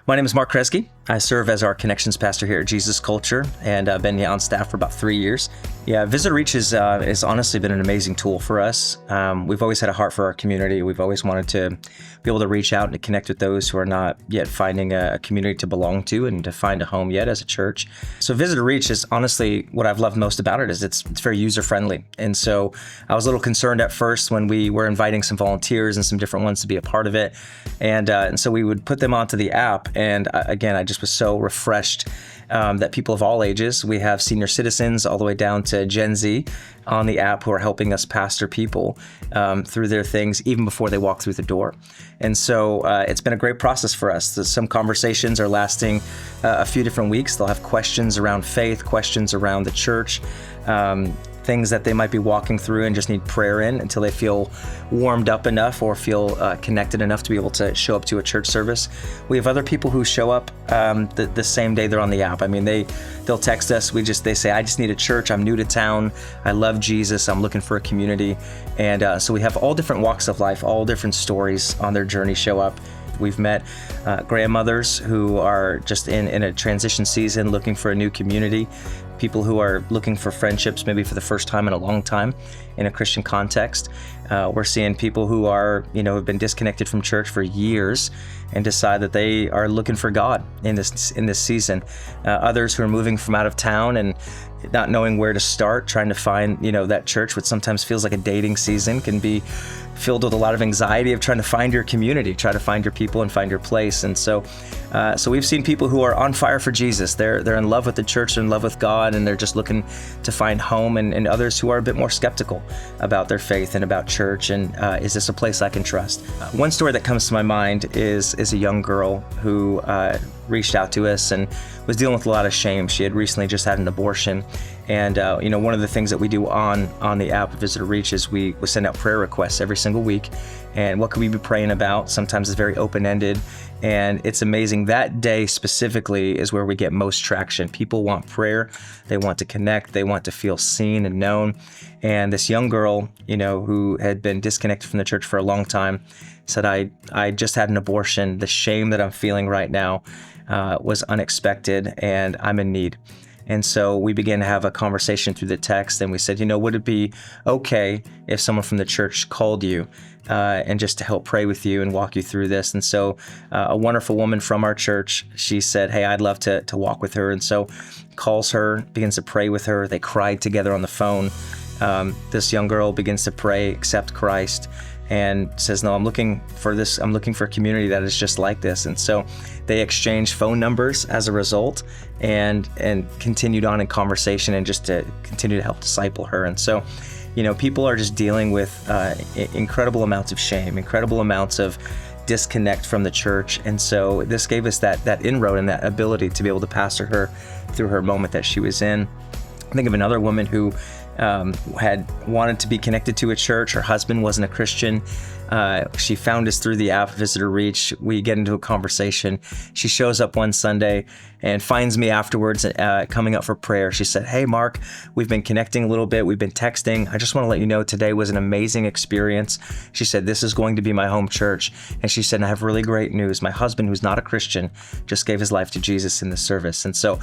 My name is Mark Kresge. I serve as our connections pastor here at Jesus Culture, and I've been on staff for about 3 years. VisitorReach has honestly been an amazing tool for us. We've always had a heart for our community. We've always wanted to be able to reach out and to connect with those who are not yet finding a community to belong to and to find a home yet as a church. So VisitorReach is honestly what I've loved most about it is it's very user-friendly. And so I was a little concerned at first when we were inviting some volunteers and some different ones to be a part of it. And so we would put them onto the app. And again, I just was so refreshed that people of all ages, we have senior citizens all the way down to Gen Z on the app who are helping us pastor people through their things even before they walk through the door. And so it's been a great process for us. Some conversations are lasting a few different weeks. They'll have questions around faith, questions around the church, things that they might be walking through and just need prayer in until they feel warmed up enough or feel connected enough to be able to show up to a church service. We have other people who show up the same day they're on the app. I mean, they'll text us. They say, I just need a church. I'm new to town. I love Jesus. I'm looking for a community. And so we have all different walks of life, all different stories on their journey show up. We've met grandmothers who are just in a transition season looking for a new community, people who are looking for friendships maybe for the first time in a long time in a Christian context. We're seeing people who are, have been disconnected from church for years and decide that they are looking for God in this season. Others who are moving from out of town and not knowing where to start, trying to find, that church, which sometimes feels like a dating season, can be filled with a lot of anxiety of trying to find your community, try to find your people and find your place. And so we've seen people who are on fire for Jesus. They're in love with the church, they're in love with God, and they're just looking to find home, and others who are a bit more skeptical about their faith and about church, and is this a place I can trust? One story that comes to my mind is a young girl who reached out to us and was dealing with a lot of shame. She had recently just had an abortion. And one of the things that we do on the app VisitorReach is we send out prayer requests every single week. And what could we be praying about? Sometimes it's very open-ended, and it's amazing. That day specifically is where we get most traction. People want prayer, they want to connect, they want to feel seen and known. And this young girl, who had been disconnected from the church for a long time, said, I just had an abortion. The shame that I'm feeling right now was unexpected, and I'm in need. And so we began to have a conversation through the text, and we said, would it be okay if someone from the church called you and just to help pray with you and walk you through this? And so a wonderful woman from our church, she said, hey, I'd love to walk with her. And so calls her, begins to pray with her. They cried together on the phone. This young girl begins to pray, accept Christ, and says, no, I'm looking for this. I'm looking for a community that is just like this. And so they exchanged phone numbers as a result and continued on in conversation and just to continue to help disciple her. And so, people are just dealing with incredible amounts of shame, incredible amounts of disconnect from the church. And so this gave us that inroad and that ability to be able to pastor her through her moment that she was in. I think of another woman who had wanted to be connected to a church. Her husband wasn't a Christian. She found us through the app VisitorReach. We get into a conversation. She shows up one Sunday and finds me afterwards coming up for prayer. She said, hey, Mark, we've been connecting a little bit. We've been texting. I just want to let you know today was an amazing experience. She said, this is going to be my home church. And she said, I have really great news. My husband, who's not a Christian, just gave his life to Jesus in the service. And so,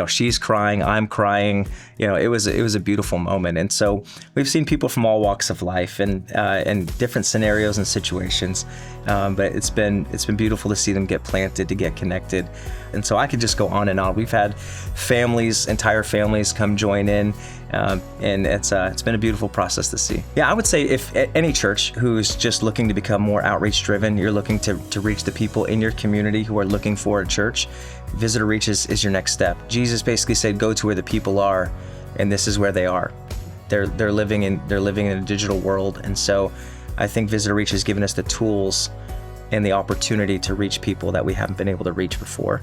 she's crying, I'm crying. It was a beautiful moment. And so we've seen people from all walks of life and different scenarios and situations, but it's been beautiful to see them get planted, to get connected. And so I could just go on and on. We've had entire families come join in, and it's been a beautiful process to see. Yeah, I would say if any church who's just looking to become more outreach driven, you're looking to reach the people in your community who are looking for a church, VisitorReach is your next step. Jesus basically said, go to where the people are, and this is where they are. They're living in a digital world. And so I think VisitorReach has given us the tools and the opportunity to reach people that we haven't been able to reach before.